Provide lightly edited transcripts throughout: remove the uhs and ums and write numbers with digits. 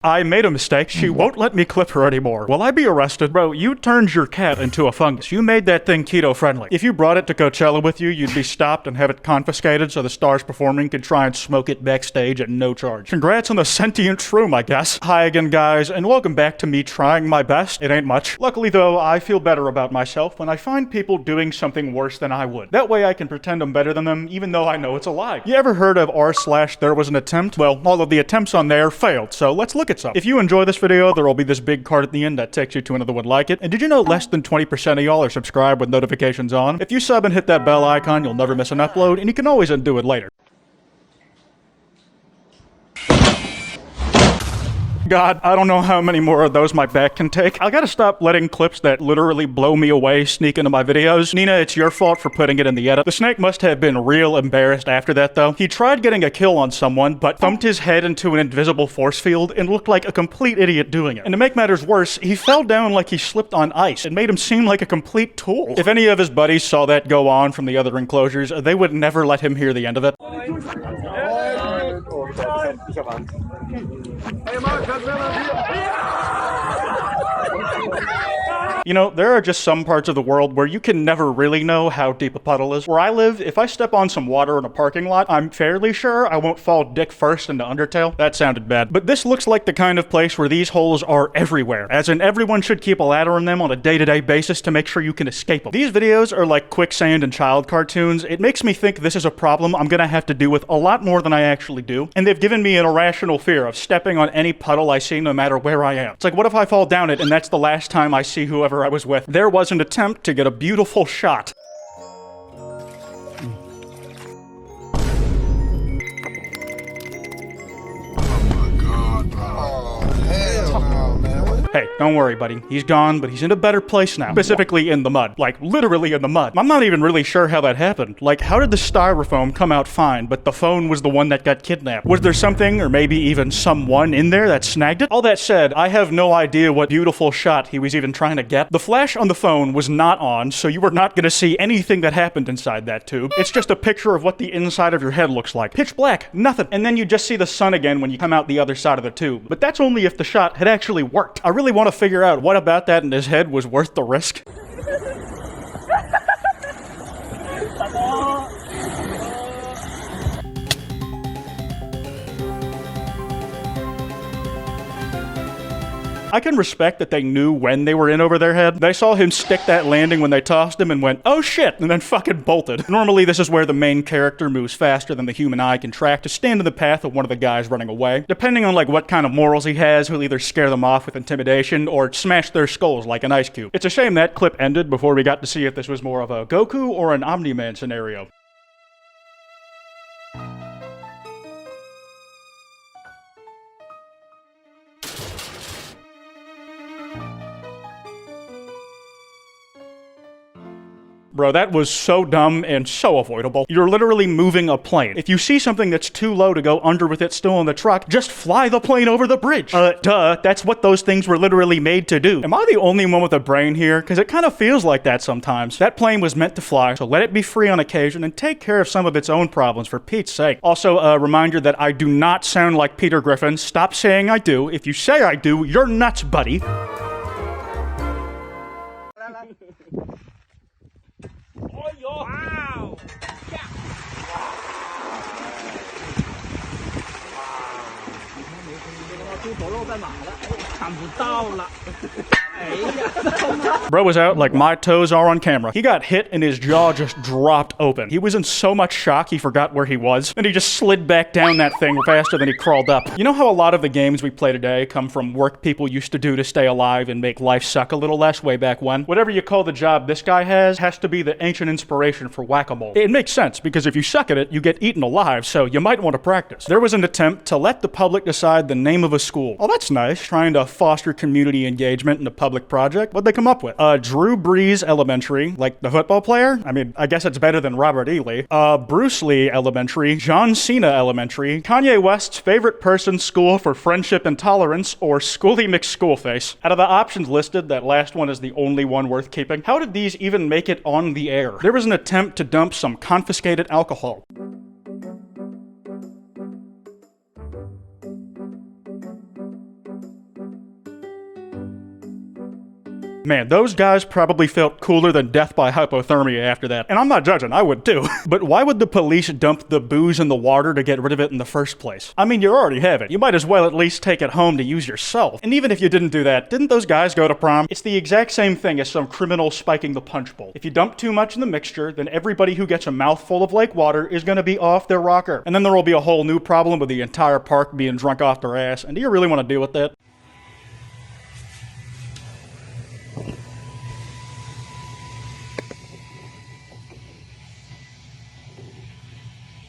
I made a mistake. She won't let me clip her anymore. Will I be arrested? Bro, you turned your cat into a fungus. You made that thing keto friendly. If you brought it to Coachella with you, you'd be stopped and have it confiscated so the stars performing could try and smoke it backstage at no charge. Congrats on the sentient shroom, I guess. Hi again, guys, and welcome back to me trying my best. It ain't much. Luckily, though, I feel better about myself when I find people doing something worse than I would. That way I can pretend I'm better than them, even though I know it's a lie. You ever heard of r/therewasanattempt? Well, all of the attempts on there failed, so let's look at some. If you enjoy this video, there will be this big card at the end that takes you to another one like it. And did you know less than 20% of y'all are subscribed with notifications on? If you sub and hit that bell icon, you'll never miss an upload, and you can always undo it later. God, I don't know how many more of those my back can take. I gotta stop letting clips that literally blow me away sneak into my videos. Nina, it's your fault for putting it in the edit. The snake must have been real embarrassed after that, though. He tried getting a kill on someone, but thumped his head into an invisible force field and looked like a complete idiot doing it. And to make matters worse, he fell down like he slipped on ice. It made him seem like a complete tool. If any of his buddies saw that go on from the other enclosures, they would never let him hear the end of it. You know, there are just some parts of the world where you can never really know how deep a puddle is. Where I live, if I step on some water in a parking lot, I'm fairly sure I won't fall dick first into Undertale. That sounded bad. But this looks like the kind of place where these holes are everywhere. As in, everyone should keep a ladder in them on a day-to-day basis to make sure you can escape them. These videos are like quicksand and child cartoons. It makes me think this is a problem I'm gonna have to deal with a lot more than I actually do. And they've given me an irrational fear of stepping on any puddle I see no matter where I am. It's like, what if I fall down it and that's the last time I see whoever I was with? There was an attempt to get a beautiful shot. Hey, don't worry, buddy. He's gone, but he's in a better place now. Specifically in the mud. Like, literally in the mud. I'm not even really sure how that happened. Like, how did the styrofoam come out fine, but the phone was the one that got kidnapped? Was there something, or maybe even someone in there that snagged it? All that said, I have no idea what beautiful shot he was even trying to get. The flash on the phone was not on, so you were not gonna see anything that happened inside that tube. It's just a picture of what the inside of your head looks like. Pitch black, nothing. And then you just see the sun again when you come out the other side of the tube. But that's only if the shot had actually worked. I really want to figure out what about that in his head was worth the risk. I can respect that they knew when they were in over their head. They saw him stick that landing when they tossed him and went, oh shit, and then fucking bolted. Normally, this is where the main character moves faster than the human eye can track to stand in the path of one of the guys running away. Depending on like what kind of morals he has, he'll either scare them off with intimidation or smash their skulls like an ice cube. It's a shame that clip ended before we got to see if this was more of a Goku or an Omni-Man scenario. Bro, that was so dumb and so avoidable. You're literally moving a plane. If you see something that's too low to go under with it still in the truck, just fly the plane over the bridge. Duh, that's what those things were literally made to do. Am I the only one with a brain here? Because it kind of feels like that sometimes. That plane was meant to fly, so let it be free on occasion and take care of some of its own problems for Pete's sake. Also, a reminder that I do not sound like Peter Griffin. Stop saying I do. If you say I do, you're nuts, buddy. Wow! Yeah. 猪头肉在哪了？看不到了。Bro was out like my toes are on camera. He got hit and his jaw just dropped open. He was in so much shock he forgot where he was, and he just slid back down that thing faster than he crawled up. You know how a lot of the games we play today come from work people used to do to stay alive and make life suck a little less way back when? Whatever you call the job this guy has to be the ancient inspiration for whack-a-mole. It makes sense, because if you suck at it, you get eaten alive, so you might want to practice. There was an attempt to let the public decide the name of a school. Oh, that's nice. Trying to foster community engagement in a public project. What'd they come up with? Drew Brees Elementary, like the football player? I mean, I guess it's better than Robert E. Lee. Bruce Lee Elementary, John Cena Elementary, Kanye West's favorite person's school for friendship and tolerance, or Schooly McSchoolface. Out of the options listed, that last one is the only one worth keeping. How did these even make it on the air? There was an attempt to dump some confiscated alcohol. Wow! 哇 Man, those guys probably felt cooler than death by hypothermia after that. And I'm not judging, I would too. But why would the police dump the booze in the water to get rid of it in the first place? I mean, you already have it. You might as well at least take it home to use yourself. And even if you didn't do that, didn't those guys go to prom? It's the exact same thing as some criminal spiking the punch bowl. If you dump too much in the mixture, then everybody who gets a mouthful of lake water is gonna be off their rocker. And then there will be a whole new problem with the entire park being drunk off their ass. And do you really want to deal with that?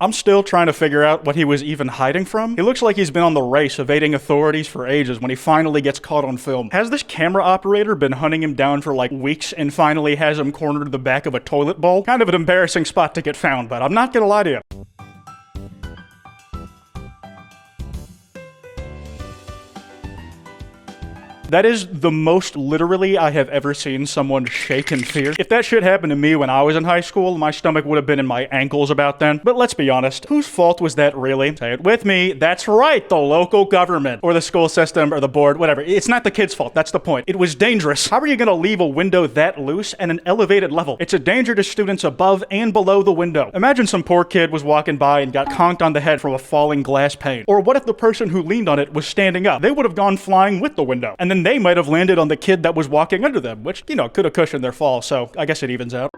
I'm still trying to figure out what he was even hiding from. He looks like he's been on the race evading authorities for ages when he finally gets caught on film. Has this camera operator been hunting him down for like weeks and finally has him cornered to the back of a toilet bowl? Kind of an embarrassing spot to get found, but I'm not gonna lie to you. That is the most literally I have ever seen someone shake in fear. If that shit happened to me when I was in high school, my stomach would have been in my ankles about then. But let's be honest, whose fault was that really? Say it with me, that's right, the local government, or the school system, or the board, whatever. It's not the kid's fault, that's the point. It was dangerous. How are you gonna leave a window that loose at an elevated level? It's a danger to students above and below the window. Imagine some poor kid was walking by and got conked on the head from a falling glass pane. Or what if the person who leaned on it was standing up? They would have gone flying with the window. And then they might have landed on the kid that was walking under them, which, you know, could have cushioned their fall, so I guess it evens out.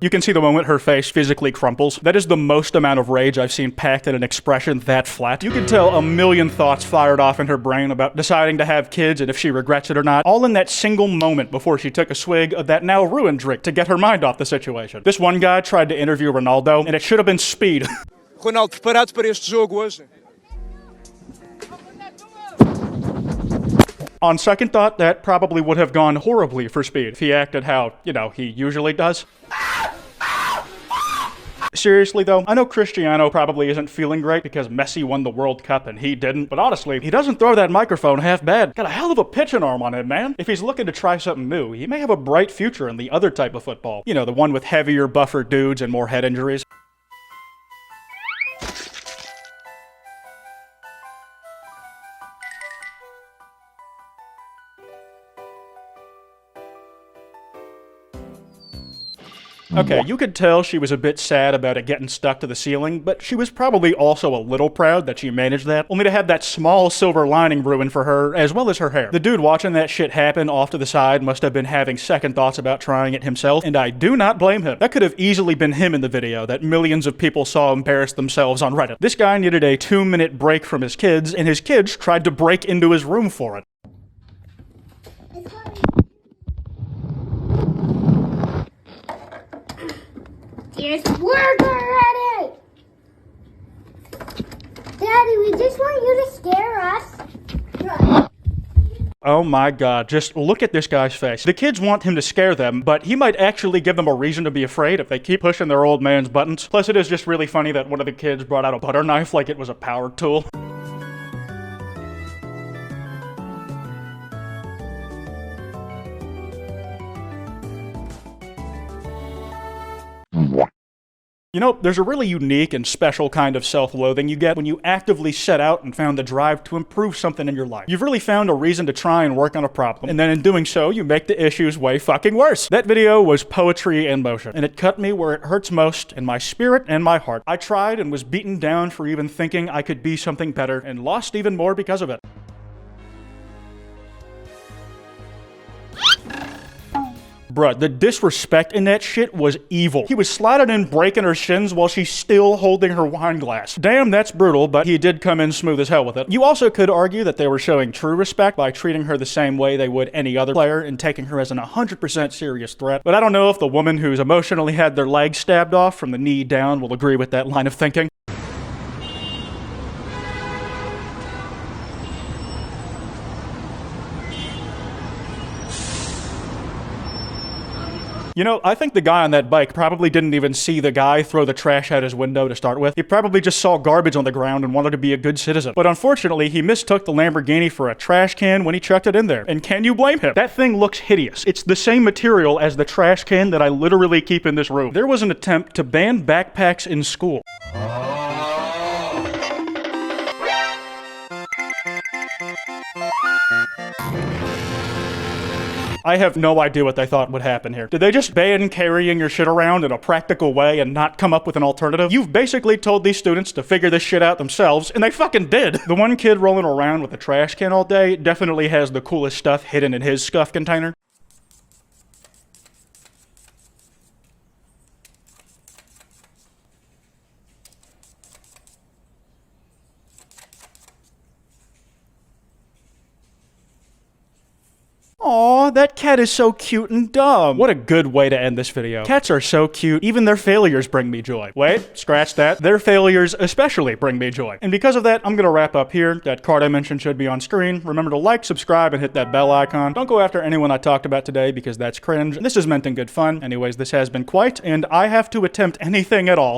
You can see the moment her face physically crumples. That is the most amount of rage I've seen packed in an expression that flat. You can tell a million thoughts fired off in her brain about deciding to have kids and if she regrets it or not, all in that single moment before she took a swig of that now ruined drink to get her mind off the situation. This one guy tried to interview Ronaldo, and it should have been speed. Ronaldo, preparados para este jogo hoje? On second thought, that probably would have gone horribly for Speed if he acted how, you know, he usually does. Seriously though, I know Cristiano probably isn't feeling great because Messi won the World Cup and he didn't, but honestly, he doesn't throw that microphone half bad. Got a hell of a pitching arm on him, man. If he's looking to try something new, he may have a bright future in the other type of football. You know, the one with heavier, buffer dudes and more head injuries. Okay, you could tell she was a bit sad about it getting stuck to the ceiling, but she was probably also a little proud that she managed that, only to have that small silver lining ruined for her, as well as her hair. The dude watching that shit happen off to the side must have been having second thoughts about trying it himself, and I do not blame him. That could have easily been him in the video that millions of people saw embarrass themselves on Reddit. This guy needed a 2-minute break from his kids, and his kids tried to break into his room for it. Here's work already! Daddy, we just want you to scare us. Oh my god, just look at this guy's face. The kids want him to scare them, but he might actually give them a reason to be afraid if they keep pushing their old man's buttons. Plus, it is just really funny that one of the kids brought out a butter knife like it was a power tool. You know, there's a really unique and special kind of self-loathing you get when you actively set out and found the drive to improve something in your life. You've really found a reason to try and work on a problem, and then in doing so, you make the issues way fucking worse. That video was poetry in motion, and it cut me where it hurts most, in my spirit and my heart. I tried and was beaten down for even thinking I could be something better, and lost even more because of it. Bruh, the disrespect in that shit was evil. He was sliding in, breaking her shins while she's still holding her wine glass. Damn, that's brutal, but he did come in smooth as hell with it. You also could argue that they were showing true respect by treating her the same way they would any other player and taking her as an 100% serious threat. But I don't know if the woman who's emotionally had their leg stabbed off from the knee down will agree with that line of thinking. You know, I think the guy on that bike probably didn't even see the guy throw the trash out his window to start with. He probably just saw garbage on the ground and wanted to be a good citizen. But unfortunately, he mistook the Lamborghini for a trash can when he chucked it in there. And can you blame him? That thing looks hideous. It's the same material as the trash can that I literally keep in this room. There was an attempt to ban backpacks in school. I have no idea what they thought would happen here. Did they just ban carrying your shit around in a practical way and not come up with an alternative? You've basically told these students to figure this shit out themselves, and they fucking did. The one kid rolling around with a trash can all day definitely has the coolest stuff hidden in his scuff container. Aw, that cat is so cute and dumb. What a good way to end this video. Cats are so cute, even their failures bring me joy. Wait, scratch that. Their failures especially bring me joy. And because of that, I'm gonna wrap up here. That card I mentioned should be on screen. Remember to like, subscribe, and hit that bell icon. Don't go after anyone I talked about today because that's cringe. This is meant in good fun. Anyways, this has been Kwite, and I have to attempt anything at all